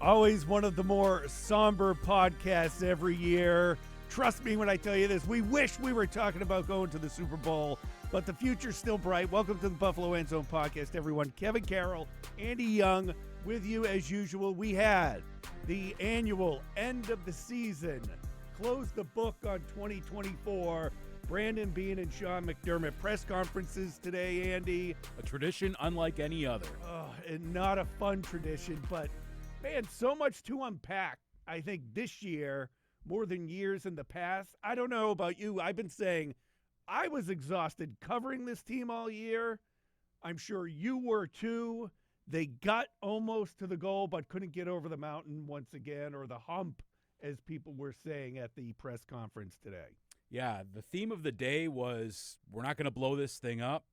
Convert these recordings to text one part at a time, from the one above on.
Always one of the more somber podcasts every year. Trust me when I tell you this. We wish we were talking about going to the Super Bowl, but the future's still bright. Welcome to the Buffalo End Zone Podcast, everyone. Kevin Carroll, Andy Young, with you as usual. We had the annual end of the season, close the book on 2024. Beane and Sean McDermott press conferences today, Andy. A tradition unlike any other. And not a fun tradition, but man, so much to unpack, I think, this year, more than years in the past. I don't know about you. I've been saying I was exhausted covering this team all year. I'm sure you were too. They got almost to the goal, but couldn't get over the mountain once again, or the hump, as people were saying at the press conference today. Yeah, the theme of the day was we're not going to blow this thing up.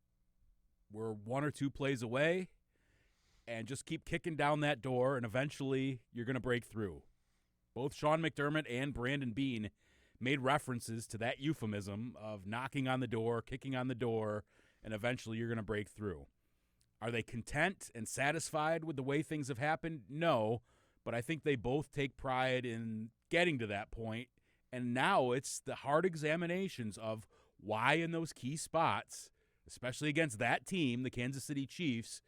We're one or two plays away. And just keep kicking down that door, and eventually you're going to break through. Both Sean McDermott and Beane made references to that euphemism of knocking on the door, kicking on the door, and eventually you're going to break through. Are they content and satisfied with the way things have happened? No, but I think they both take pride in getting to that point, and now it's the hard examinations of why in those key spots, especially against that team, the Kansas City Chiefs,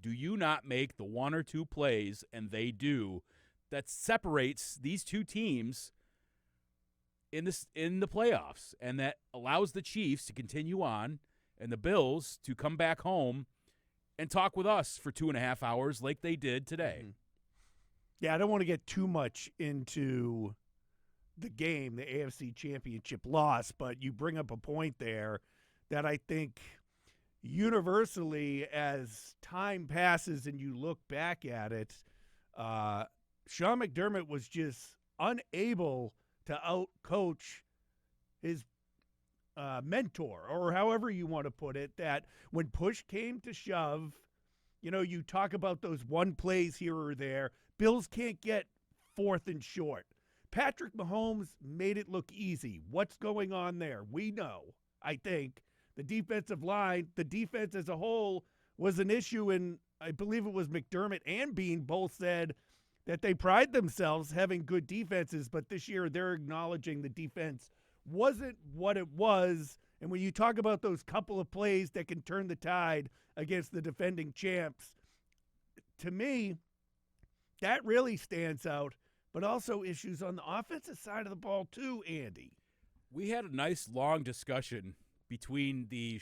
do you not make the one or two plays, and they do, that separates these two teams in the playoffs, and that allows the Chiefs to continue on and the Bills to come back home and talk with us for 2.5 hours like they did today. Mm-hmm. Yeah, I don't want to get too much into the game, the AFC Championship loss, but you bring up a point there that I think – universally, as time passes and you look back at it, Sean McDermott was just unable to out-coach his mentor, or however you want to put it, that when push came to shove, you know, you talk about those one plays here or there, Bills can't get fourth and short. Patrick Mahomes made it look easy. What's going on there? We know, I think. The defensive line, the defense as a whole was an issue, and I believe it was McDermott and Beane both said that they pride themselves having good defenses, but this year they're acknowledging the defense wasn't what it was. And when you talk about those couple of plays that can turn the tide against the defending champs, to me, that really stands out, but also issues on the offensive side of the ball too, Andy. We had a nice long discussion between the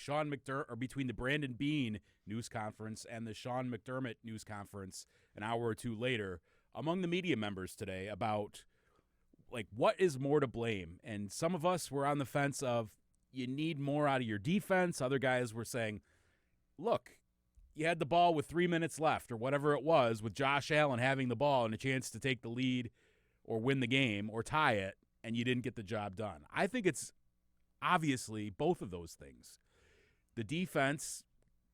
Brandon Beane news conference and the Sean McDermott news conference an hour or two later among the media members today about, like, what is more to blame. And some of us were on the fence of you need more out of your defense. Other guys were saying, look, you had the ball with 3 minutes left or whatever it was, with Josh Allen having the ball and a chance to take the lead or win the game or tie it, and you didn't get the job done. I think it's obviously both of those things. The defense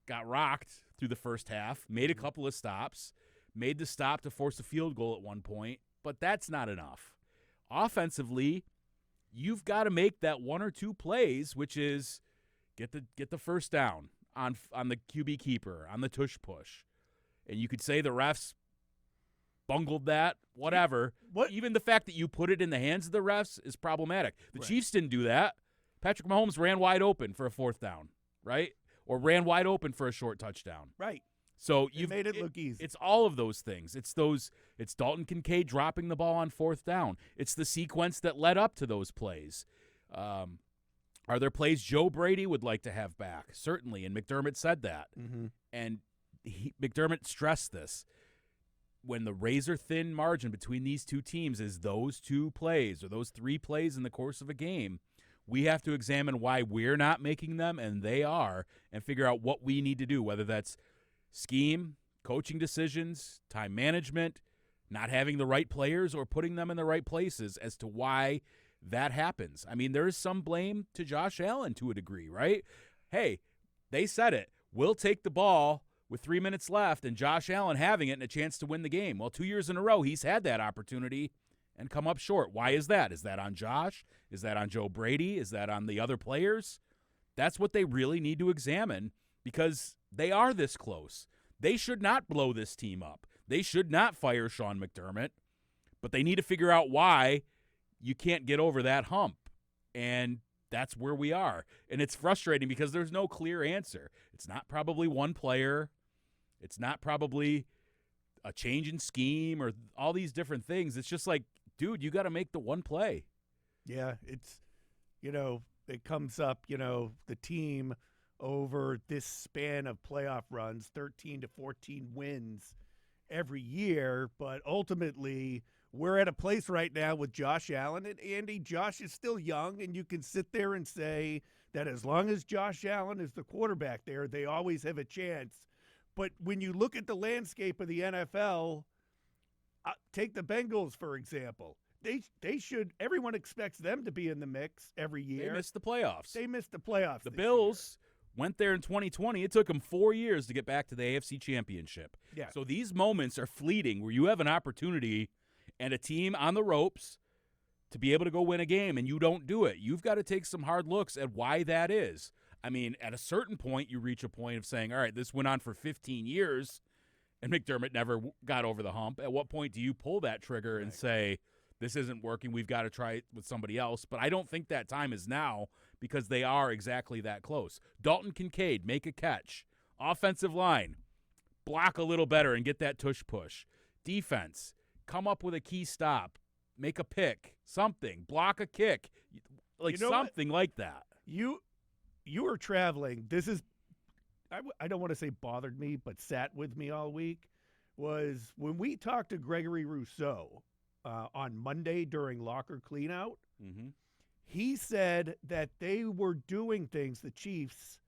got rocked through the first half, made a couple of stops, made the stop to force a field goal at one point, but that's not enough. Offensively, you've got to make that one or two plays, which is get the first down on the QB keeper, on the tush push. And you could say the refs bungled that, whatever. Even the fact that you put it in the hands of the refs is problematic. The Chiefs didn't do that. Patrick Mahomes ran wide open for a fourth down, right? Or ran wide open for a short touchdown. Right. So you've made it look easy. It's all of those things. It's Dalton Kincaid dropping the ball on fourth down. It's the sequence that led up to those plays. Are there plays Joe Brady would like to have back? Certainly, and McDermott said that. Mm-hmm. And McDermott stressed this. When the razor-thin margin between these two teams is those two plays or those three plays in the course of a game, we have to examine why we're not making them, and they are, and figure out what we need to do, whether that's scheme, coaching decisions, time management, not having the right players, or putting them in the right places as to why that happens. I mean, there is some blame to Josh Allen to a degree, right? Hey, they said it. We'll take the ball with 3 minutes left and Josh Allen having it and a chance to win the game. Well, 2 years in a row, he's had that opportunity and come up short. Why is that? Is that on Josh? Is that on Joe Brady? Is that on the other players? That's what they really need to examine, because they are this close. They should not blow this team up. They should not fire Sean McDermott, but they need to figure out why you can't get over that hump. And that's where we are. And it's frustrating because there's no clear answer. It's not probably one player. It's not probably a change in scheme or all these different things. It's just like, dude, you got to make the one play. Yeah, it's, it comes up, the team over this span of playoff runs, 13 to 14 wins every year. But ultimately, we're at a place right now with Josh Allen. And Andy, Josh is still young, and you can sit there and say that as long as Josh Allen is the quarterback there, they always have a chance. But when you look at the landscape of the NFL, take the Bengals, for example. They should – everyone expects them to be in the mix every year. They missed the playoffs. The Bills went there in 2020. It took them 4 years to get back to the AFC Championship. Yeah. So these moments are fleeting where you have an opportunity and a team on the ropes to be able to go win a game, and you don't do it. You've got to take some hard looks at why that is. I mean, at a certain point, you reach a point of saying, all right, this went on for 15 years, and McDermott never got over the hump. At what point do you pull that trigger and say, this isn't working, we've got to try it with somebody else? But I don't think that time is now because they are exactly that close. Dalton Kincaid, make a catch. Offensive line, block a little better and get that tush-push. Defense, come up with a key stop, make a pick, something, block a kick, like something like that. You were traveling. This is, I don't want to say bothered me, but sat with me all week, was when we talked to Gregory Rousseau on Monday during locker cleanout. Mm-hmm. He said that they were doing things, the Chiefs,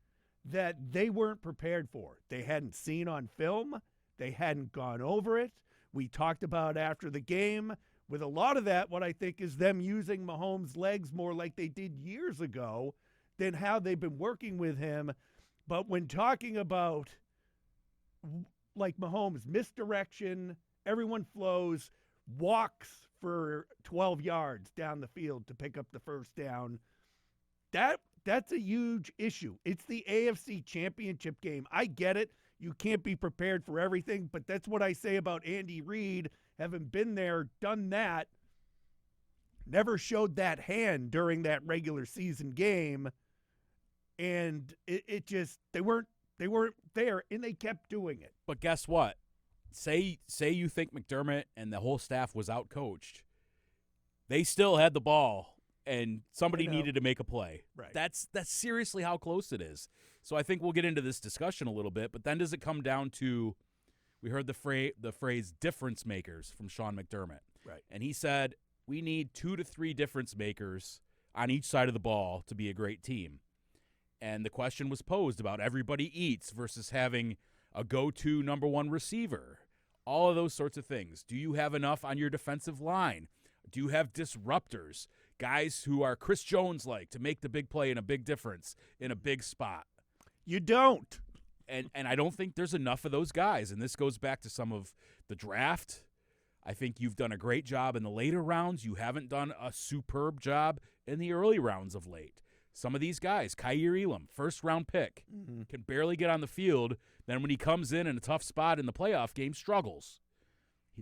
that they weren't prepared for. They hadn't seen on film. They hadn't gone over it. We talked about after the game. With a lot of that, what I think is them using Mahomes' legs more like they did years ago than how they've been working with him. But when talking about, like, Mahomes' misdirection, everyone flows, walks for 12 yards down the field to pick up the first down, that's a huge issue. It's the AFC Championship game. I get it. You can't be prepared for everything, but that's what I say about Andy Reid, having been there, done that, never showed that hand during that regular season game, and it just they weren't there, and they kept doing it. But guess what? Say you think McDermott and the whole staff was outcoached. They still had the ball, and somebody needed to make a play. Right. That's seriously how close it is. So I think we'll get into this discussion a little bit, but then does it come down to, we heard the phrase difference makers from Sean McDermott. Right. And he said, we need 2 to 3 difference makers on each side of the ball to be a great team. And the question was posed about everybody eats versus having a go-to number one receiver. All of those sorts of things. Do you have enough on your defensive line? Do you have disruptors? Guys who are Chris Jones-like to make the big play and a big difference in a big spot. You don't. And I don't think there's enough of those guys. And this goes back to some of the draft. I think you've done a great job in the later rounds. You haven't done a superb job in the early rounds of late. Some of these guys, Kaiir Elam, first-round pick, can barely get on the field. Then when he comes in a tough spot in the playoff game, struggles.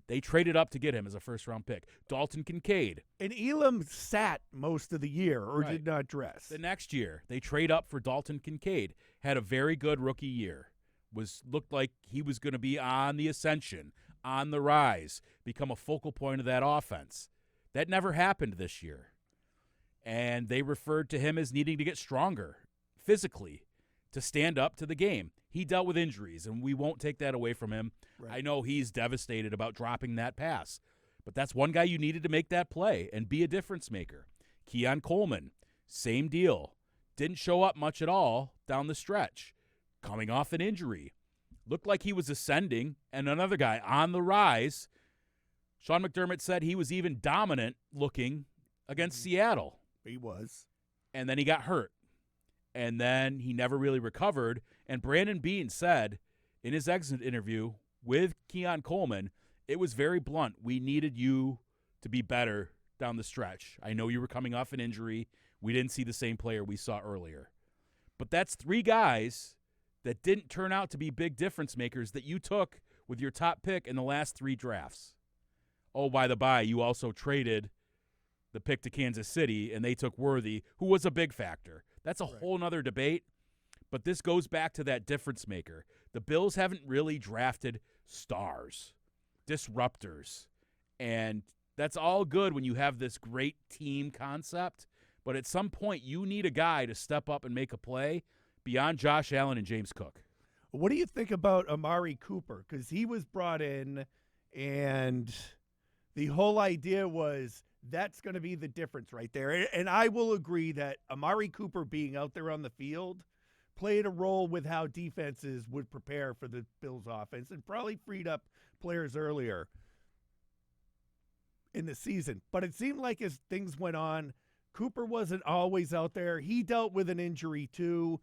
They traded up to get him as a first-round pick. Dalton Kincaid. And Elam sat most of the year or did not dress. The next year, they trade up for Dalton Kincaid. Had a very good rookie year. Looked like he was going to be on the ascension, on the rise, become a focal point of that offense. That never happened this year. And they referred to him as needing to get stronger physically to stand up to the game. He dealt with injuries, and we won't take that away from him. Right. I know he's devastated about dropping that pass, but that's one guy you needed to make that play and be a difference maker. Keon Coleman, same deal. Didn't show up much at all down the stretch. Coming off an injury. Looked like he was ascending, and another guy on the rise. Sean McDermott said he was even dominant looking against Seattle. He was. And then he got hurt. And then he never really recovered. And Brandon Beane said in his exit interview with Keon Coleman, it was very blunt. We needed you to be better down the stretch. I know you were coming off an injury. We didn't see the same player we saw earlier. But that's 3 guys that didn't turn out to be big difference makers that you took with your top pick in the last 3 drafts. Oh, by the by, you also traded the pick to Kansas City, and they took Worthy, who was a big factor. That's a whole nother debate, but this goes back to that difference maker. The Bills haven't really drafted stars, disruptors, and that's all good when you have this great team concept, but at some point you need a guy to step up and make a play beyond Josh Allen and James Cook. What do you think about Amari Cooper? Because he was brought in, and the whole idea was that's going to be the difference right there. And I will agree that Amari Cooper being out there on the field played a role with how defenses would prepare for the Bills offense and probably freed up players earlier in the season. But it seemed like as things went on, Cooper wasn't always out there. He dealt with an injury too.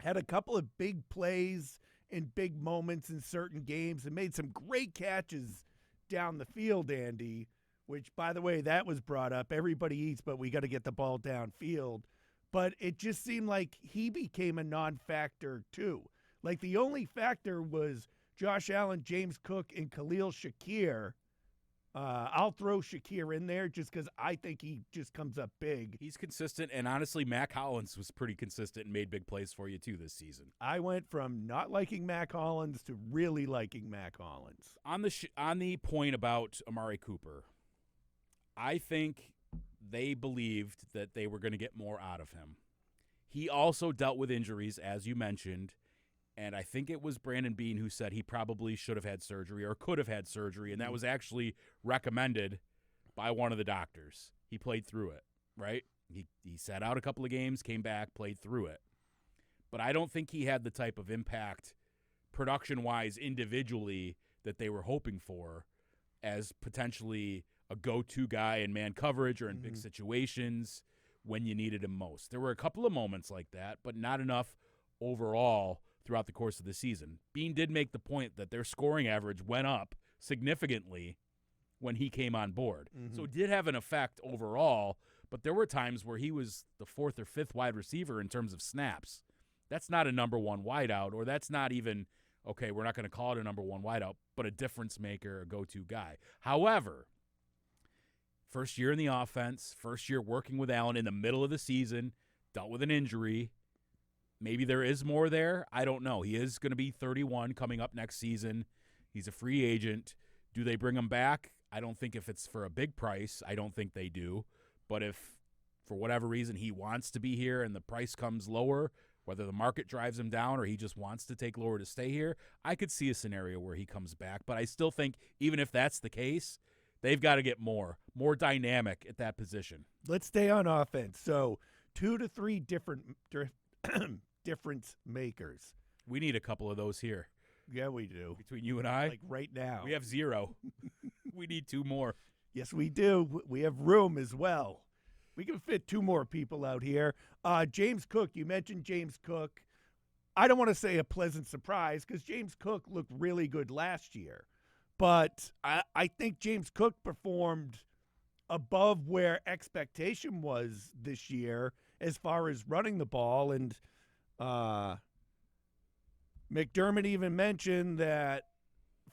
Had a couple of big plays in big moments in certain games and made some great catches down the field, Andy, which, by the way, that was brought up. Everybody eats, but we got to get the ball downfield. But it just seemed like he became a non-factor too. Like the only factor was Josh Allen, James Cook, and Khalil Shakir. I'll throw Shakir in there just because I think he just comes up big. He's consistent, and honestly, Mac Hollins was pretty consistent and made big plays for you too this season. I went from not liking Mac Hollins to really liking Mac Hollins. On the point about Amari Cooper, I think they believed that they were going to get more out of him. He also dealt with injuries, as you mentioned, and I think it was Brandon Beane who said he probably should have had surgery or could have had surgery, and that was actually recommended by one of the doctors. He played through it, right? He sat out a couple of games, came back, played through it. But I don't think he had the type of impact production-wise individually that they were hoping for as potentially a go-to guy in man coverage or in big situations when you needed him most. There were a couple of moments like that, but not enough overall throughout the course of the season. Beane did make the point that their scoring average went up significantly when he came on board. So it did have an effect overall, but there were times where he was the 4th or 5th wide receiver in terms of snaps. That's not a number 1 wideout, or that's not even, okay, we're not going to call it a number 1 wideout, but a difference maker, a go-to guy. However, first year in the offense, first year working with Allen in the middle of the season, dealt with an injury. Maybe there is more there. I don't know. He is going to be 31 coming up next season. He's a free agent. Do they bring him back? I don't think if it's for a big price. I don't think they do. But if for whatever reason he wants to be here and the price comes lower, whether the market drives him down or he just wants to take lower to stay here, I could see a scenario where he comes back. But I still think even if that's the case, they've got to get more dynamic at that position. Let's stay on offense. So 2 to 3 different difference makers. We need a couple of those here. Yeah, we do. Between you and I, like right now. we have 0. We need 2 more. Yes, we do. We have room as well. We can fit 2 more people out here. James Cook, you mentioned James Cook. I don't want to say a pleasant surprise because James Cook looked really good last year. But I think James Cook performed above where expectation was this year as far as running the ball. And McDermott even mentioned that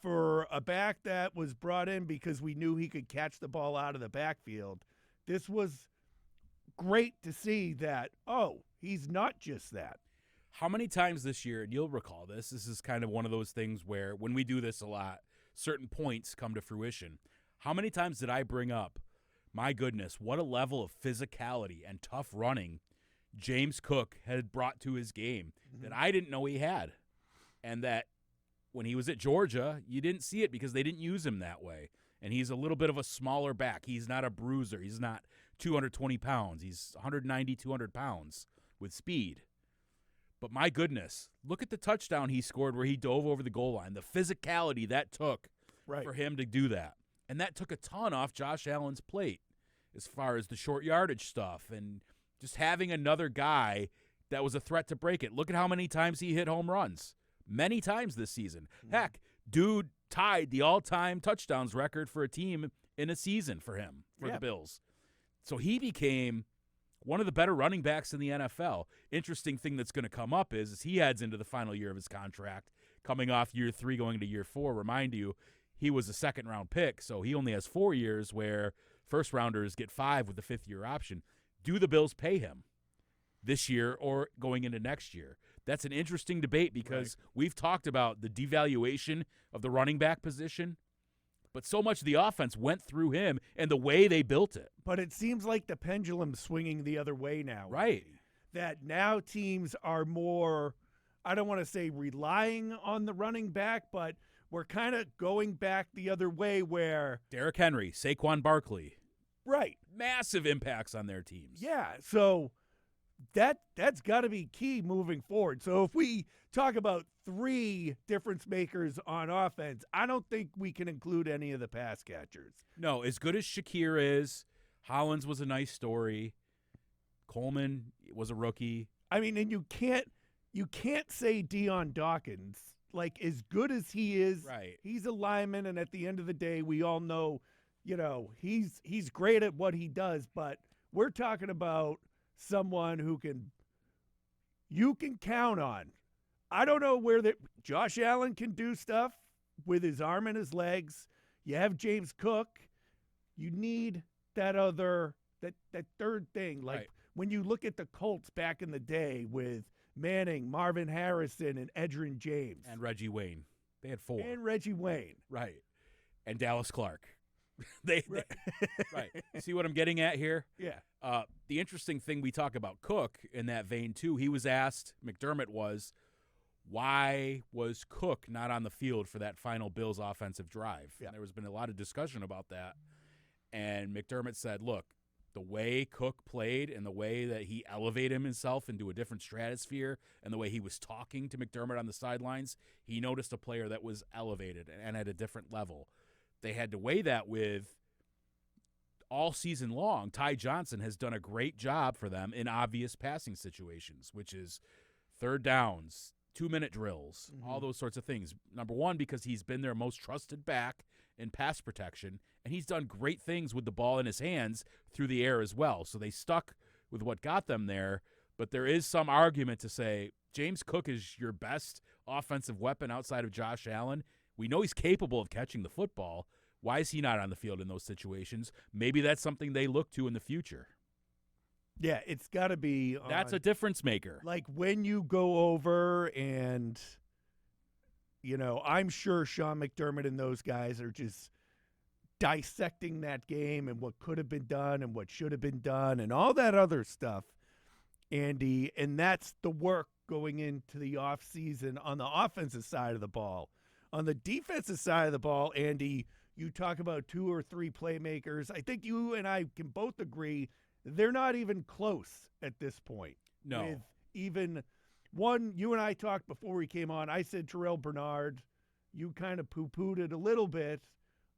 for a back that was brought in because we knew he could catch the ball out of the backfield, this was great to see that, he's not just that. How many times this year, and you'll recall this is kind of one of those things where when we do this a lot, certain points come to fruition. How many times did I bring up, my goodness, what a level of physicality and tough running James Cook had brought to his game that I didn't know he had. And that when he was at Georgia, you didn't see it because they didn't use him that way. And he's a little bit of a smaller back. He's not a bruiser. He's not 220 pounds. He's 190, 200 pounds with speed. But my goodness, look at the touchdown he scored where he dove over the goal line. The physicality that took for him to do that. And that took a ton off Josh Allen's plate as far as the short yardage stuff and just having another guy that was a threat to break it. Look at how many times he hit home runs. Many times this season. Heck, dude tied the all-time touchdowns record for a team in a season for him, for the Bills. So he became one of the better running backs in the NFL. Interesting thing that's going to come up is he heads into the final year of his contract, coming off year 3, going into year 4. Remind you, he was a second-round pick, so he only has 4 years where first-rounders get 5 with the 5th-year option. Do the Bills pay him this year or going into next year? That's an interesting debate because we've talked about the devaluation of the running back position, but so much of the offense went through him and the way they built it. But it seems like the pendulum's swinging the other way now. Right. That now teams are more, I don't want to say relying on the running back, but we're kind of going back the other way where Derrick Henry, Saquon Barkley. Right. Massive impacts on their teams. Yeah. So that's got to be key moving forward. So if we talk about 3 difference makers on offense, I don't think we can include any of the pass catchers. No, as good as Shakir is, Hollins was a nice story. Coleman was a rookie. I mean, and you can't say Deion Dawkins, like as good as he is, right. He's a lineman, and at the end of the day, we all know, he's great at what he does, but we're talking about someone who you can count on. I don't know where Josh Allen can do stuff with his arm and his legs. You have James Cook. You need that third thing. Like when you look at the Colts back in the day with Manning, Marvin Harrison, and Edgerrin James. And Reggie Wayne. They had 4. And Reggie Wayne. Right. And Dallas Clark. Right. See what I'm getting at here? Yeah. The interesting thing we talk about Cook in that vein, too, he was asked, McDermott was, why was Cook not on the field for that final Bills offensive drive? Yeah. And there has been a lot of discussion about that. And McDermott said, look, the way Cook played and the way that he elevated himself into a different stratosphere and the way he was talking to McDermott on the sidelines, he noticed a player that was elevated and at a different level. They had to weigh that with all season long. Ty Johnson has done a great job for them in obvious passing situations, which is third downs, 2-minute drills, all those sorts of things. Number one, because he's been their most trusted back in pass protection, and he's done great things with the ball in his hands through the air as well. So they stuck with what got them there, but there is some argument to say James Cook is your best offensive weapon outside of Josh Allen. We know he's capable of catching the football. Why is he not on the field in those situations? Maybe that's something they look to in the future. Yeah, it's got to be. That's a difference maker. Like when you go over and, I'm sure Sean McDermott and those guys are just dissecting that game and what could have been done and what should have been done and all that other stuff, Andy. And that's the work going into the offseason on the offensive side of the ball. On the defensive side of the ball, Andy, you talk about 2 or 3 playmakers. I think you and I can both agree they're not even close at this point. No. With even one, you and I talked before we came on. I said Terrell Bernard. You kind of poo-pooed it a little bit.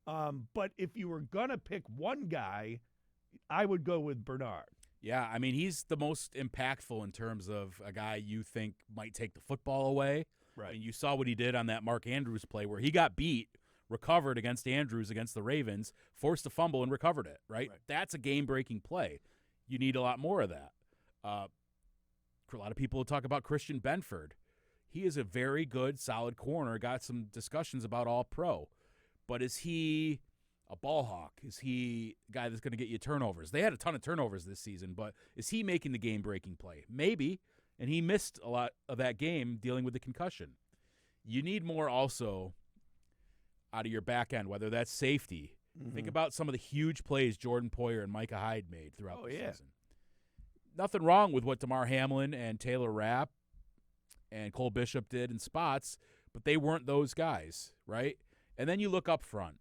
But if you were going to pick one guy, I would go with Bernard. Yeah, I mean, he's the most impactful in terms of a guy you think might take the football away. Right. And you saw what he did on that Mark Andrews play where he got beat, recovered against Andrews against the Ravens, forced a fumble and recovered it, right? That's a game-breaking play. You need a lot more of that. A lot of people talk about Christian Benford. He is a very good, solid corner, got some discussions about all-pro. But is he a ball hawk? Is he a guy that's going to get you turnovers? They had a ton of turnovers this season, but is he making the game-breaking play? Maybe. And he missed a lot of that game dealing with the concussion. You need more also out of your back end, whether that's safety. Think about some of the huge plays Jordan Poyer and Micah Hyde made throughout the season. Nothing wrong with what Damar Hamlin and Taylor Rapp and Cole Bishop did in spots, but they weren't those guys, right? And then you look up front,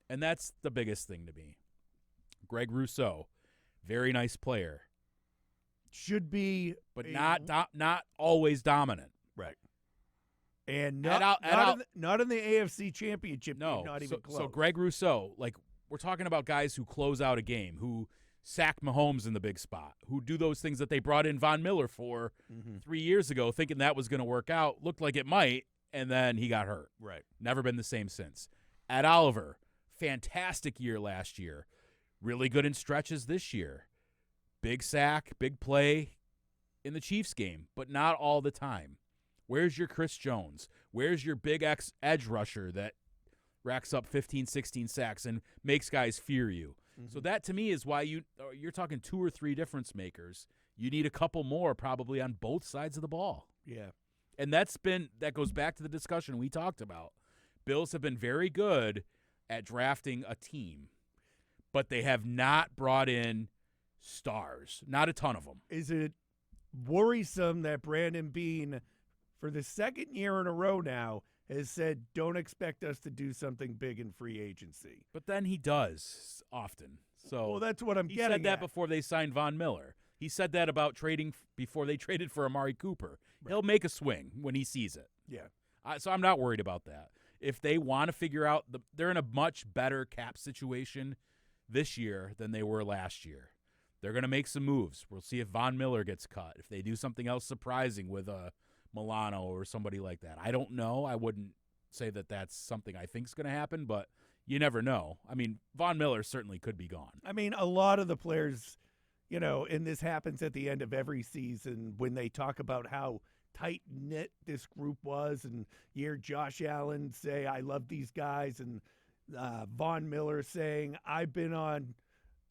and that's the biggest thing to me. Greg Rousseau, very nice player. Should be, but not always dominant. Right. And not in the AFC Championship. No, not even close. So Greg Rousseau, like we're talking about guys who close out a game, who sack Mahomes in the big spot, who do those things that they brought in Von Miller for 3 years ago, thinking that was going to work out. Looked like it might, and then he got hurt. Right. Never been the same since. Ed Oliver, fantastic year last year. Really good in stretches this year. big sack, big play in the Chiefs game, but not all the time. Where's your Chris Jones? Where's your big edge rusher that racks up 15, 16 sacks and makes guys fear you? So that to me is why you're talking 2 or 3 difference makers. You need a couple more probably on both sides of the ball. Yeah. And that goes back to the discussion we talked about. Bills have been very good at drafting a team, but they have not brought in stars. Not a ton of them. Is it worrisome that Brandon Beane, for the second year in a row now, has said, don't expect us to do something big in free agency? But then he does often. So well, that's what I'm he getting said that at. before they signed Von Miller. He said that about trading before they traded for Amari Cooper. Right. He'll make a swing when he sees it. Yeah. So I'm not worried about that. If they want to figure out they're in a much better cap situation this year than they were last year. They're going to make some moves. We'll see if Von Miller gets cut. If they do something else surprising with Milano or somebody like that. I don't know. I wouldn't say that that's something I think is going to happen, but you never know. I mean, Von Miller certainly could be gone. I mean, a lot of the players, and this happens at the end of every season when they talk about how tight-knit this group was, and you hear Josh Allen say, I love these guys, and Von Miller saying, I've been on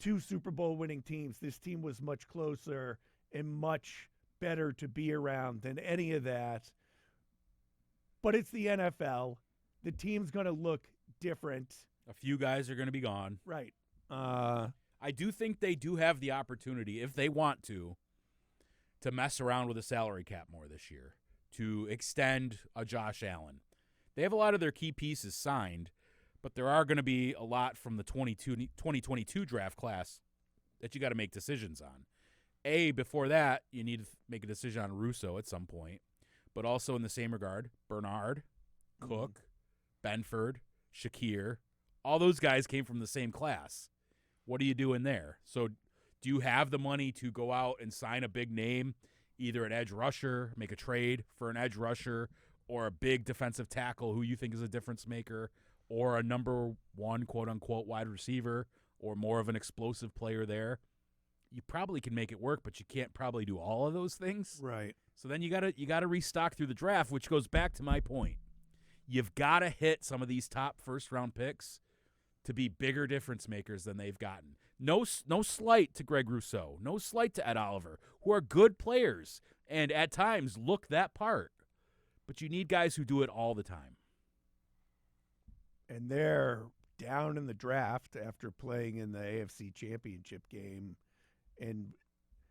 2 Super Bowl winning teams. This team was much closer and much better to be around than any of that. But it's the NFL. The team's going to look different. A few guys are going to be gone. Right. I do think they do have the opportunity, if they want to mess around with the salary cap more this year, to extend a Josh Allen. They have a lot of their key pieces signed, but there are going to be a lot from the 2022 draft class that you got to make decisions on. Before that, you need to make a decision on Russo at some point, but also in the same regard, Bernard, Cook, Benford, Shakir, all those guys came from the same class. What are you doing there? So do you have the money to go out and sign a big name, either an edge rusher, make a trade for an edge rusher, or a big defensive tackle who you think is a difference maker, or a number 1, quote-unquote, wide receiver, or more of an explosive player there? You probably can make it work, but you can't probably do all of those things. Right. So then you gotta restock through the draft, which goes back to my point. You've got to hit some of these top first-round picks to be bigger difference makers than they've gotten. No slight to Greg Rousseau, no slight to Ed Oliver, who are good players and at times look that part. But you need guys who do it all the time. And they're down in the draft after playing in the AFC Championship game.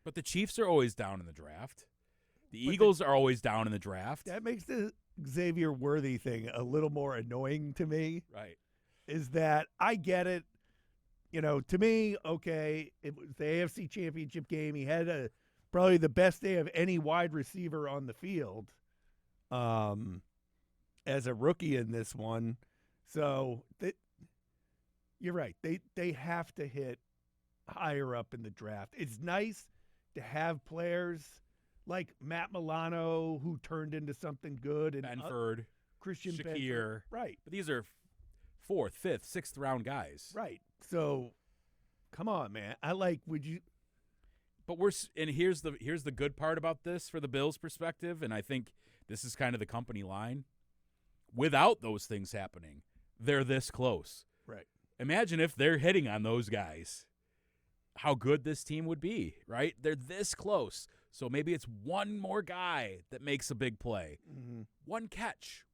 But the Chiefs are always down in the draft. The Eagles are always down in the draft. That makes the Xavier Worthy thing a little more annoying to me. Right. Is that I get it. To me, okay, it was the AFC Championship game. He had probably the best day of any wide receiver on the field as a rookie in this one. So you're right. They have to hit higher up in the draft. It's nice to have players like Matt Milano who turned into something good, and Benford, Christian Shakir. Benford. Right. But these are 4th, 5th, 6th round guys. Right. So come on, man. Would you But here's the good part about this for the Bills' perspective, and I think this is kind of the company line. Without those things happening, they're this close. Right. Imagine if they're hitting on those guys, how good this team would be, right? They're this close. So maybe it's one more guy that makes a big play. Mm-hmm. One catch.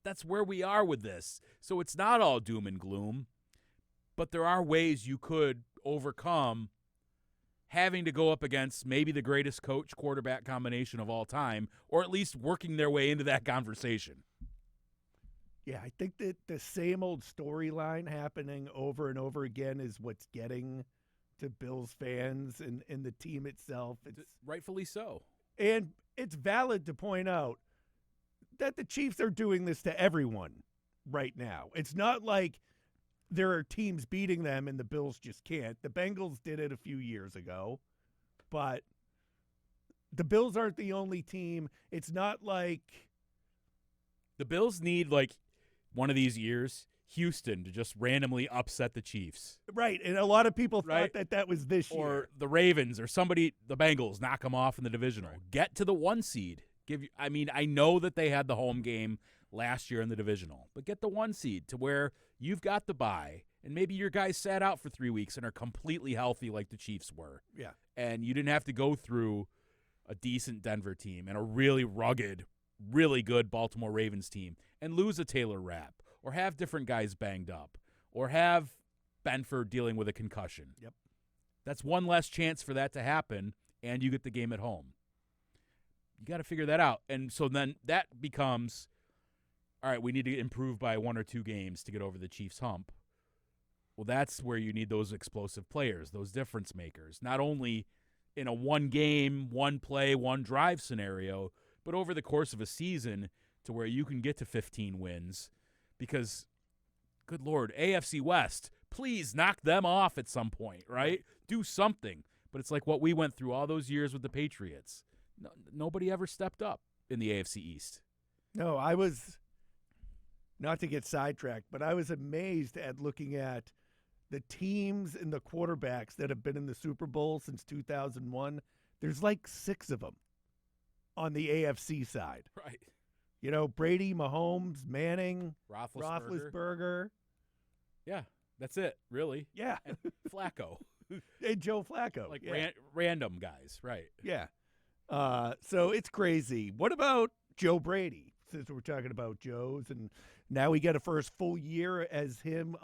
That's where we are with this. So it's not all doom and gloom, but there are ways you could overcome having to go up against maybe the greatest coach-quarterback combination of all time, or at least working their way into that conversation. Yeah, I think that the same old storyline happening over and over again is what's getting to Bills fans and the team itself. It's rightfully so. And it's valid to point out that the Chiefs are doing this to everyone right now. It's not like there are teams beating them and the Bills just can't. The Bengals did it a few years ago, but the Bills aren't the only team. It's not like the Bills need, like, one of these years, Houston to just randomly upset the Chiefs. Right, and a lot of people Right. thought that was this year. Or the Ravens or somebody, the Bengals, knock them off in the divisional. Right. Get to the 1 seed. I know that they had the home game last year in the divisional, but get the 1 seed to where you've got the bye, and maybe your guys sat out for 3 weeks and are completely healthy like the Chiefs were. Yeah. And you didn't have to go through a decent Denver team and a really rugged, really good Baltimore Ravens team and lose a Taylor Rapp or have different guys banged up or have Benford dealing with a concussion. Yep. That's one less chance for that to happen, and you get the game at home. You got to figure that out. And so then that becomes, all right, we need to improve by 1 or 2 games to get over the Chiefs hump. Well, that's where you need those explosive players, those difference makers, not only in a 1 game, 1 play, 1 drive scenario, but over the course of a season to where you can get to 15 wins because, good Lord, AFC West, please knock them off at some point, right? Do something. But it's like what we went through all those years with the Patriots. Nobody ever stepped up in the AFC East. No, I was, not to get sidetracked, but I was amazed at looking at the teams and the quarterbacks that have been in the Super Bowl since 2001. There's like 6 of them on the AFC side. Right. You know, Brady, Mahomes, Manning, Roethlisberger. Roethlisberger. Yeah, that's it, really. Yeah. And Flacco. And Joe Flacco. Like yeah. random guys, right. Yeah. So it's crazy. What about Joe Brady? Since we're talking about Joes, and now we get a first full year as him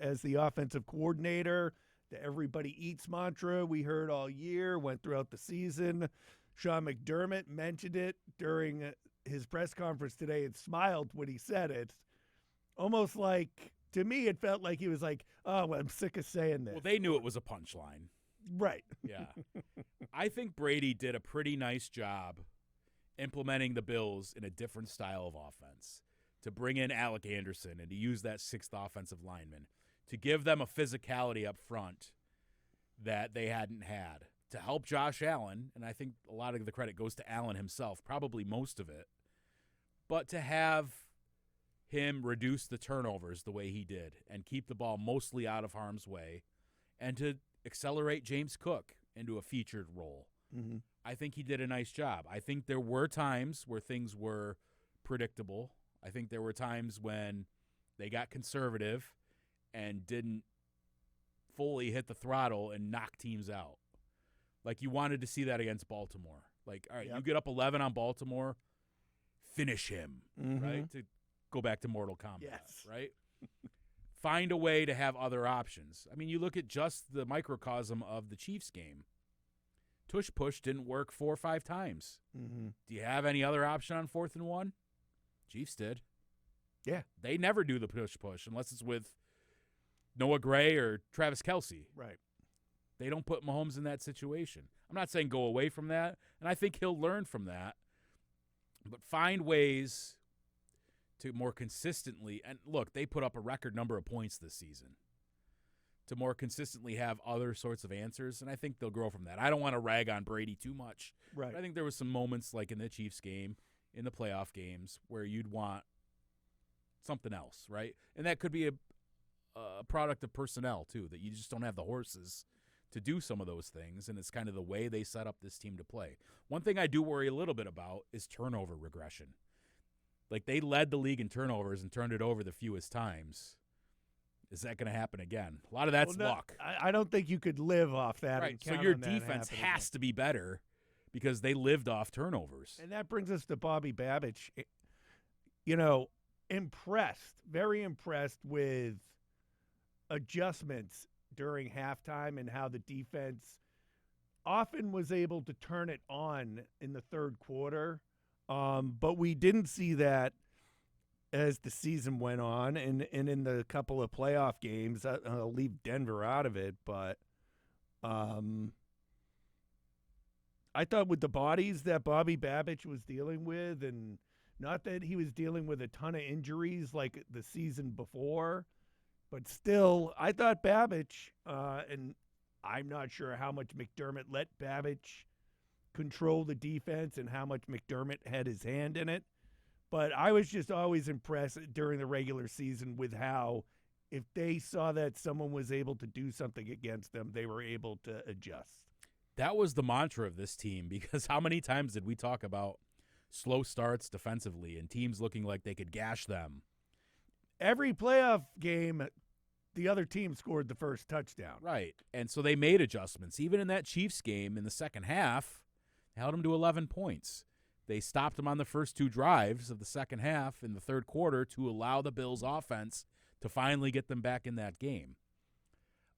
as the offensive coordinator. The everybody eats mantra we heard all year, went throughout the season. Sean McDermott mentioned it during his press conference today and smiled when he said it. Almost like, to me, it felt like he was like, oh, well, I'm sick of saying this. Well, they knew it was a punchline. Right. Yeah. I think Brady did a pretty nice job implementing the Bills in a different style of offense, to bring in Alec Anderson and to use that 6th offensive lineman, to give them a physicality up front that they hadn't had, to help Josh Allen, and I think a lot of the credit goes to Allen himself, probably most of it, but to have him reduce the turnovers the way he did and keep the ball mostly out of harm's way and to accelerate James Cook into a featured role. Mm-hmm. I think he did a nice job. I think there were times where things were predictable. I think there were times when they got conservative and didn't fully hit the throttle and knock teams out. Like you wanted to see that against Baltimore. Like, all right, Yep. you get up 11 on Baltimore, finish him, Mm-hmm. right? To go back to Mortal Kombat, Yes. right? Find a way to have other options. I mean, you look at just the microcosm of the Chiefs game. Tush push didn't work 4 or 5 times. Mm-hmm. Do you have any other option on 4th and 1? Chiefs did. Yeah. They never do the push unless it's with Noah Gray or Travis Kelce. Right. They don't put Mahomes in that situation. I'm not saying go away from that, and I think he'll learn from that. But find ways to more consistently, and look, they put up a record number of points this season, to more consistently have other sorts of answers, and I think they'll grow from that. I don't want to rag on Brady too much. Right. But I think there was some moments like in the Chiefs game, in the playoff games, where you'd want something else, right? And that could be a product of personnel, too, that you just don't have the horses to do some of those things, and it's kind of the way they set up this team to play. One thing I do worry a little bit about is turnover regression. Like, they led the league in turnovers and turned it over the fewest times. Is that going to happen again? A lot of that's luck. I don't think you could live off that. Right, And so count your on that defense happening has to be better because they lived off turnovers. And that brings us to Bobby Babich. Very impressed with adjustments during halftime and how the defense often was able to turn it on in the third quarter. But we didn't see that as the season went on and in the couple of playoff games. I'll leave Denver out of it, but I thought with the bodies that Bobby Babich was dealing with, and not that he was dealing with a ton of injuries like the season before, but still, I thought Babich, and I'm not sure how much McDermott let Babich control the defense and how much McDermott had his hand in it, But I was just always impressed during the regular season with how if they saw that someone was able to do something against them, they were able to adjust. That was the mantra of this team, because how many times did we talk about slow starts defensively and teams looking like they could gash them? Every playoff game, the other team scored the first touchdown. Right. And so they made adjustments. Even in that Chiefs game in the second half, held them to 11 points. They stopped them on the first 2 drives of the second half in the third quarter to allow the Bills' offense to finally get them back in that game.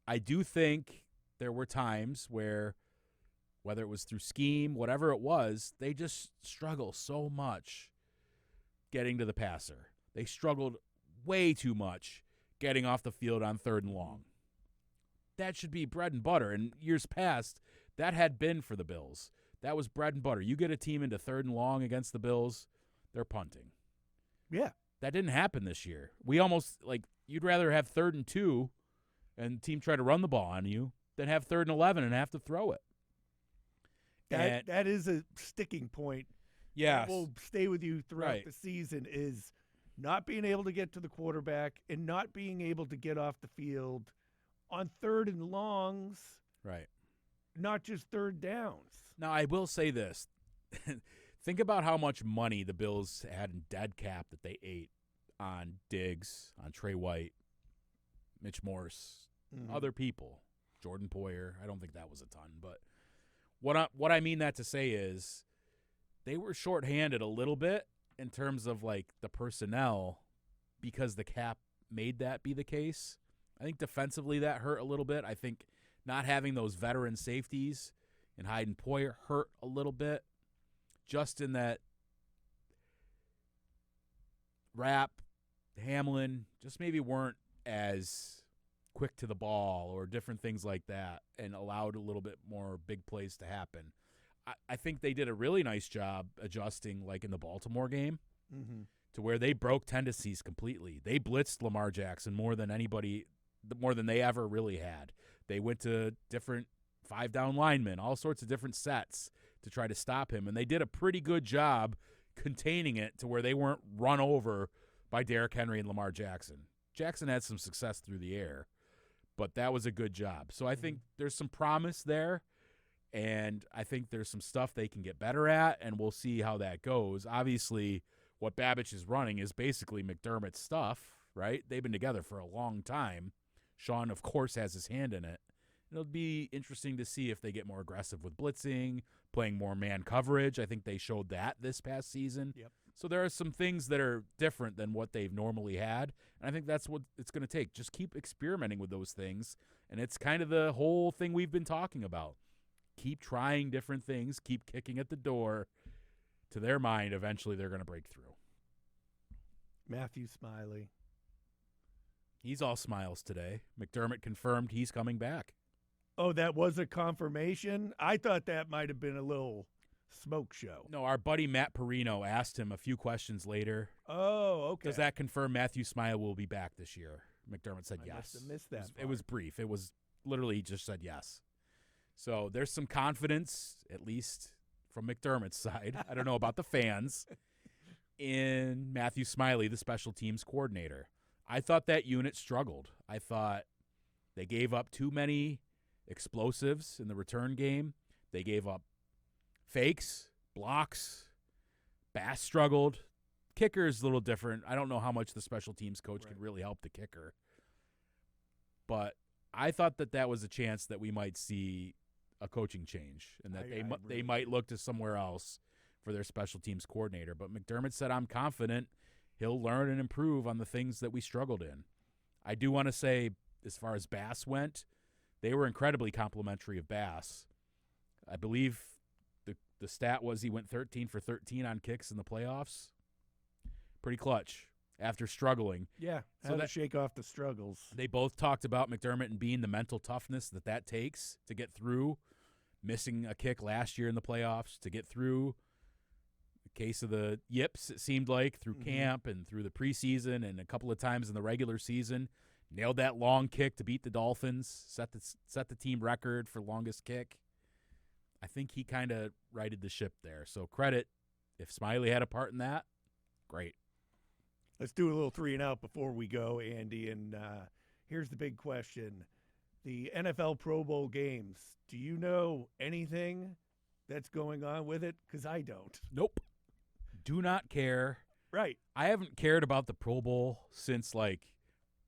I do think there were times where, whether it was through scheme, whatever it was, they just struggle so much getting to the passer. They struggled way too much getting off the field on 3rd and long. That should be bread and butter. In years past, that had been for the Bills. That was bread and butter. You get a team into 3rd and long against the Bills, they're punting. Yeah. That didn't happen this year. We almost, you'd rather have 3rd and 2 and the team try to run the ball on you than have 3rd and 11 and have to throw it. That is a sticking point. Yeah, That will stay with you throughout Right. the season is not being able to get to the quarterback and not being able to get off the field on 3rd and longs, right. not just 3rd downs. Now, I will say this. Think about how much money the Bills had in dead cap that they ate on Diggs, on Trey White, Mitch Morse, other people, Jordan Poyer. I don't think that was a ton. But what I mean that to say is they were shorthanded a little bit in terms of, the personnel because the cap made that be the case. I think defensively that hurt a little bit. I think not having those veteran safeties and Hyde and Poyer hurt a little bit, just in that Rapp, Hamlin just maybe weren't as quick to the ball or different things like that and allowed a little bit more big plays to happen. I think they did a really nice job adjusting, in the Baltimore game, to where they broke tendencies completely. They blitzed Lamar Jackson more than they ever really had. They went to different 5-down linemen, all sorts of different sets to try to stop him, and they did a pretty good job containing it to where they weren't run over by Derrick Henry and Lamar Jackson. Jackson had some success through the air, but that was a good job. So I think there's some promise there, and I think there's some stuff they can get better at, and we'll see how that goes. Obviously, what Babich is running is basically McDermott's stuff, right? They've been together for a long time. Sean, of course, has his hand in it. It'll be interesting to see if they get more aggressive with blitzing, playing more man coverage. I think they showed that this past season. Yep. So there are some things that are different than what they've normally had, and I think that's what it's going to take. Just keep experimenting with those things, and it's kind of the whole thing we've been talking about. Keep trying different things, keep kicking at the door. To their mind, eventually they're going to break through. Matthew Smiley. He's all smiles today. McDermott confirmed he's coming back. Oh, that was a confirmation? I thought that might have been a little smoke show. No, our buddy Matt Perino asked him a few questions later. Oh, okay. Does that confirm Matthew Smiley will be back this year? McDermott said I yes. must have missed that. It was brief. It was literally he just said yes. So there's some confidence, at least from McDermott's side. I don't know about the fans, in Matthew Smiley, the special teams coordinator. I thought that unit struggled. I thought they gave up too many explosives in the return game. They gave up fakes, blocks. Bass struggled. Kicker's a little different. I don't know how much the special teams coach could really help the kicker. But I thought that was a chance that we might see a coaching change and that they might look to somewhere else for their special teams coordinator. But McDermott said, I'm confident he'll learn and improve on the things that we struggled in. I do want to say, as far as Bass went, they were incredibly complimentary of Bass. I believe the stat was he went 13 for 13 on kicks in the playoffs. Pretty clutch after struggling. Yeah, how to shake off the struggles. They both talked about McDermott and Beane, the mental toughness that takes to get through missing a kick last year in the playoffs, to get through the case of the yips, it seemed like, through camp and through the preseason and a couple of times in the regular season. Nailed that long kick to beat the Dolphins, set the team record for longest kick. I think he kind of righted the ship there. So credit, if Smiley had a part in that, Great. Let's do a little 3 and out before we go, Andy. And here's the big question. The NFL Pro Bowl games, do you know anything that's going on with it? Because I don't. Nope. Do not care. Right. I haven't cared about the Pro Bowl since, like,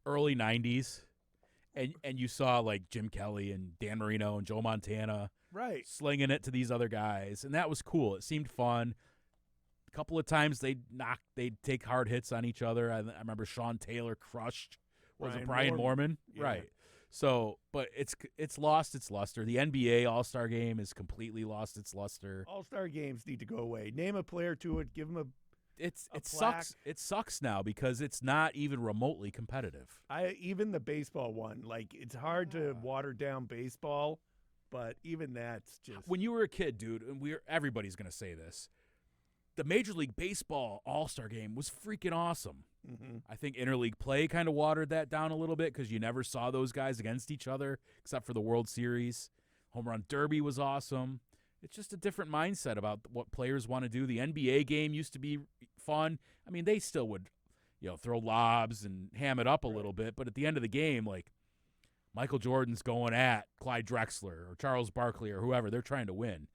early 90s. And you saw, like, Jim Kelly and Dan Marino and Joe Montana slinging it to these other guys. And that was cool. It seemed fun. A couple of times they'd take hard hits on each other. I remember Sean Taylor crushed. Was it Brian Moorman? Yeah. Right. So, but it's lost its luster. The NBA All-Star Game has completely lost its luster. All-Star games need to go away. Name a player to it. Give them It sucks. It sucks now because it's not even remotely competitive. Even the baseball one, like, it's hard to water down baseball, but even that's just. When you were a kid, dude, and everybody's gonna say this. The Major League Baseball All-Star Game was freaking awesome. Mm-hmm. I think interleague play kind of watered that down a little bit because you never saw those guys against each other except for the World Series. Home Run Derby was awesome. It's just a different mindset about what players want to do. The NBA game used to be fun. I mean, they still would, throw lobs and ham it up a little bit, but at the end of the game, like, Michael Jordan's going at Clyde Drexler or Charles Barkley or whoever. They're trying to win.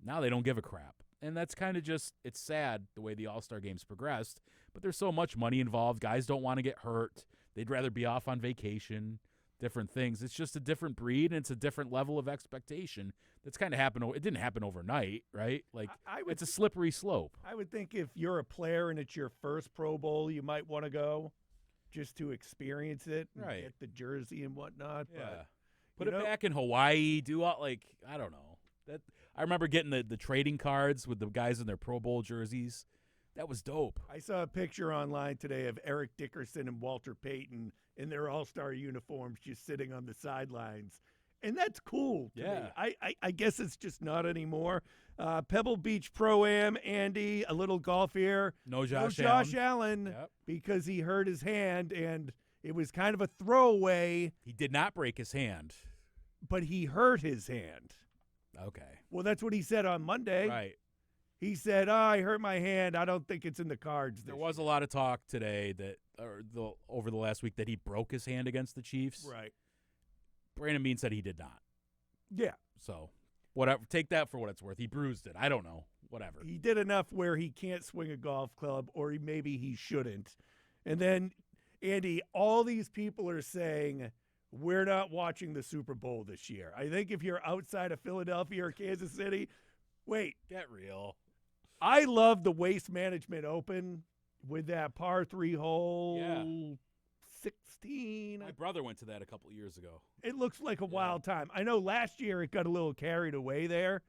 Now they don't give a crap. And that's kind of just, it's sad the way the All-Star Game's progressed, but there's so much money involved. Guys don't want to get hurt. They'd rather be off on vacation, different things. It's just a different breed, and it's a different level of expectation. That's kind of happened. It didn't happen overnight, right? Like, it's a slippery slope. I would think if you're a player and it's your first Pro Bowl, you might want to go just to experience it and get the jersey and whatnot. Yeah. But, Put it back in Hawaii. Do all, like, I don't know. I remember getting the trading cards with the guys in their Pro Bowl jerseys. That was dope. I saw a picture online today of Eric Dickerson and Walter Payton in their all-star uniforms just sitting on the sidelines. And that's cool to me. I guess it's just not anymore. Pebble Beach Pro-Am, Andy, a little golf here. No Josh Allen because he hurt his hand, and it was kind of a throwaway. He did not break his hand. But he hurt his hand. Okay. Well, that's what he said on Monday. Right. He said, I hurt my hand. I don't think it's in the cards. There was a lot of talk today over the last week that he broke his hand against the Chiefs. Right. Brandon Beane said he did not. Yeah. So, whatever. Take that for what it's worth. He bruised it. I don't know. Whatever. He did enough where he can't swing a golf club, or maybe he shouldn't. And then, Andy, all these people are saying, we're not watching the Super Bowl this year. I think if you're outside of Philadelphia or Kansas City, wait. Get real. I love the Waste Management Open with that par 3 hole 16. My brother went to that a couple of years ago. It looks like a wild time. I know last year it got a little carried away there,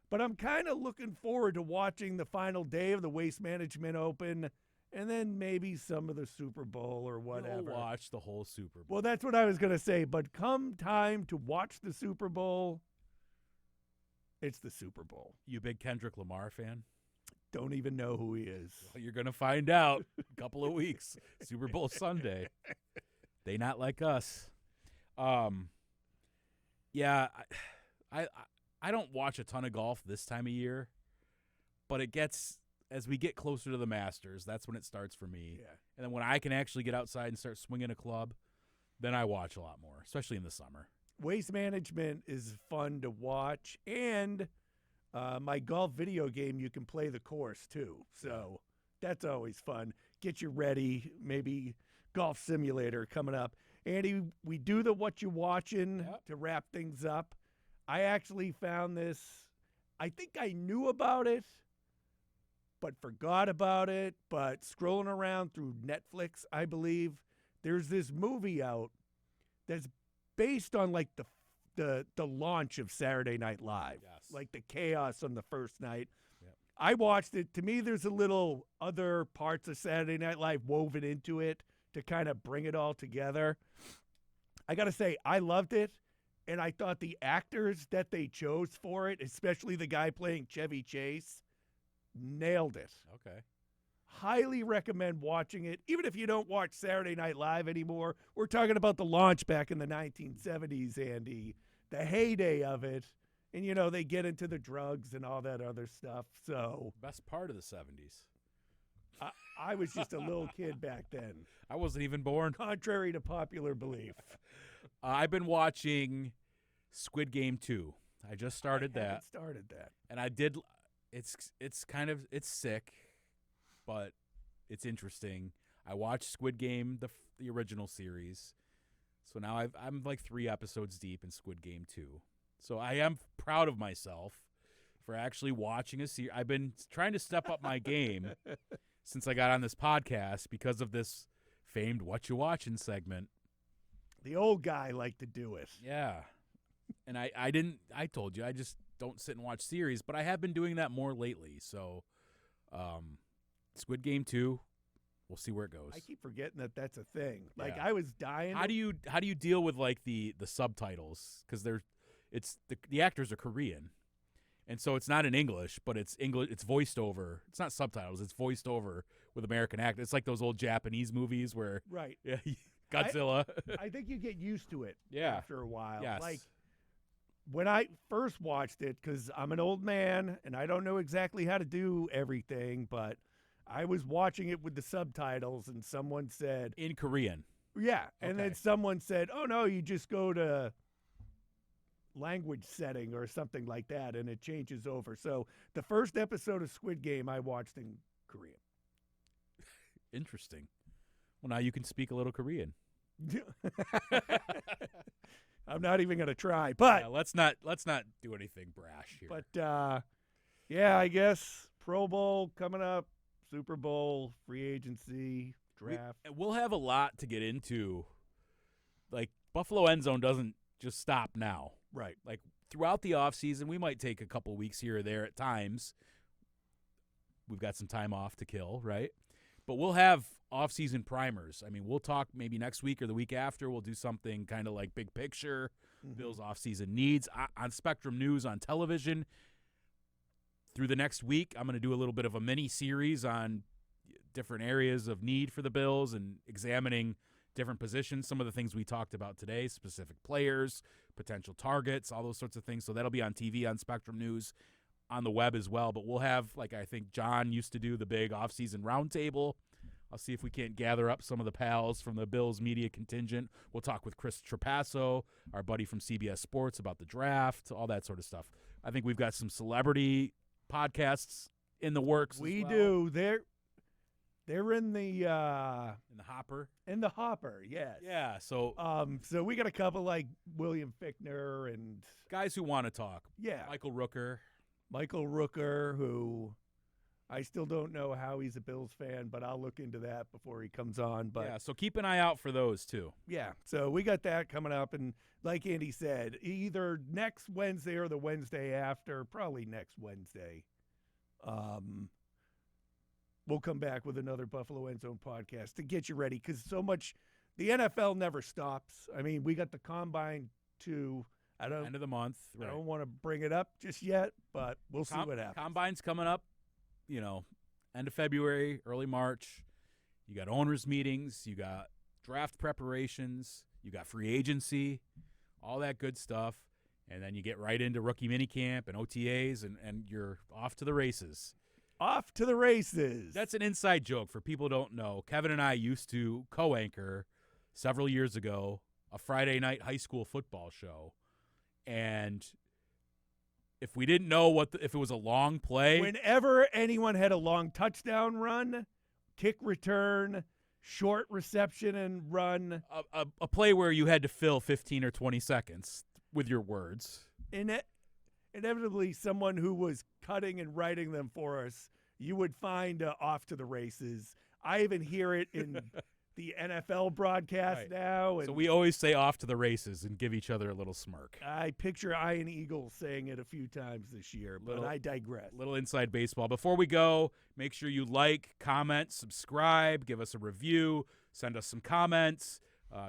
but I'm kind of looking forward to watching the final day of the Waste Management Open and then maybe some of the Super Bowl or whatever. You'll watch the whole Super Bowl. Well, that's what I was going to say. But come time to watch the Super Bowl, it's the Super Bowl. You a big Kendrick Lamar fan? Don't even know who he is. Well, you're going to find out in a couple of weeks. Super Bowl Sunday. They not like us. Yeah, I don't watch a ton of golf this time of year, but it gets – as we get closer to the Masters, that's when it starts for me. Yeah. And then when I can actually get outside and start swinging a club, then I watch a lot more, especially in the summer. Waste Management is fun to watch. And my golf video game, you can play the course too. So that's always fun. Get you ready. Maybe Golf Simulator coming up. Andy, we do the What You Watching to wrap things up. I actually found this. I think I knew about it, but forgot about it. But scrolling around through Netflix, I believe, there's this movie out that's based on like the launch of Saturday Night Live, like the chaos on the first night. Yep. I watched it. To me, there's a little other parts of Saturday Night Live woven into it to kind of bring it all together. I got to say, I loved it. And I thought the actors that they chose for it, especially the guy playing Chevy Chase, nailed it. Okay. Highly recommend watching it, even if you don't watch Saturday Night Live anymore. We're talking about the launch back in the 1970s, Andy, the heyday of it. And, you know, they get into the drugs and all that other stuff. So Best part of the 70s. I was just a little kid back then, I wasn't even born. contrary to popular belief. I've been watching Squid Game 2. I just started I that. haven't started that. And I did. It's kind of sick, but it's interesting. I watched Squid Game, the original series, so now I'm like 3 episodes deep in Squid Game 2. So I am proud of myself for actually watching a series. I've been trying to step up my game since I got on this podcast because of this famed "What You Watching" segment. The old guy liked to do it. Yeah, and I told you I just don't sit and watch series, but I have been doing that more lately. So, Squid Game 2, we'll see where it goes. I keep forgetting that that's a thing. Like Yeah. I was dying. How do you deal with like the subtitles? Because the actors are Korean, and so it's not in English, but it's English. It's voiced over. It's not subtitles. It's voiced over with American actors. It's like those old Japanese movies where Right. yeah, Godzilla. I think you get used to it Yeah. after a while. Yes. Like when I first watched it, because I'm an old man and I don't know exactly how to do everything, but I was watching it with the subtitles and someone said, in Korean. yeah. And then Okay. someone said, oh, no, you just go to language setting or something like that and it changes over. So the first episode of Squid Game I watched in Korean. Interesting. Well, now you can speak a little Korean. I'm not even going to try, but Yeah, let's not do anything brash here. But, yeah, I guess Pro Bowl coming up, Super Bowl, free agency, draft. We'll have a lot to get into. Like, Buffalo End Zone doesn't just stop now. Right. Like, throughout the offseason, we might take a couple weeks here or there at times. We've got some time off to kill, right? But we'll have off-season primers. I mean, we'll talk maybe next week or the week after. We'll do something kind of like big picture, Bills off-season needs on Spectrum News on television. Through the next week, I'm going to do a little bit of a mini-series on different areas of need for the Bills and examining different positions, some of the things we talked about today, specific players, potential targets, all those sorts of things. So that'll be on TV, on Spectrum News, on the web as well. But we'll have, like I think John used to do, the big off-season roundtable. I'll see if we can't gather up some of the pals from the Bills media contingent. We'll talk with Chris Trapasso, our buddy from CBS Sports, about the draft, all that sort of stuff. I think we've got some celebrity podcasts in the works. We as well. do. They're in the In the hopper. yes. Yeah, so So we got a couple like William Fichtner and guys who want to talk. yeah, Michael Rooker. Michael Rooker, who I still don't know how he's a Bills fan, but I'll look into that before he comes on. But Yeah, so keep an eye out for those too. yeah, so we got that coming up, and like Andy said, either next Wednesday or the Wednesday after, probably next Wednesday. We'll come back with another Buffalo End Zone podcast to get you ready, because so much, the NFL never stops. I mean, we got the Combine too. End of the month. I Right. don't want to bring it up just yet, but we'll see what happens. Combine's coming up, end of February, early March. You got owners' meetings. You got draft preparations. You got free agency, all that good stuff. And then you get right into rookie minicamp and OTAs, and you're off to the races. Off to the races. That's an inside joke for people who don't know. Kevin and I used to co-anchor several years ago a Friday night high school football show. And if we didn't know if it was a long play, Whenever anyone had a long touchdown run, kick return, short reception and run, a play where you had to fill 15 or 20 seconds with your words. inevitably someone who was cutting and writing them for us, you would find off to the races. I even hear it in the NFL broadcast Right. now. And So we always say off to the races and give each other a little smirk. I picture Ian Eagle saying it a few times this year, but I digress. Little inside baseball. Before we go, make sure you like, comment, subscribe, give us a review, send us some comments,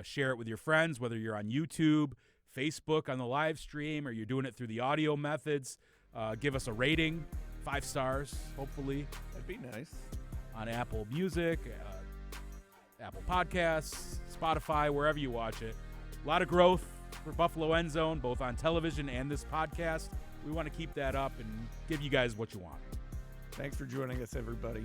share it with your friends, whether you're on YouTube, Facebook on the live stream, or you're doing it through the audio methods. Give us a rating, 5 stars, hopefully, That'd be nice. on Apple Music, Apple Podcasts, Spotify, wherever you watch it. A lot of growth for Buffalo End Zone, both on television and this podcast. We want to keep that up and give you guys what you want. Thanks for joining us, everybody.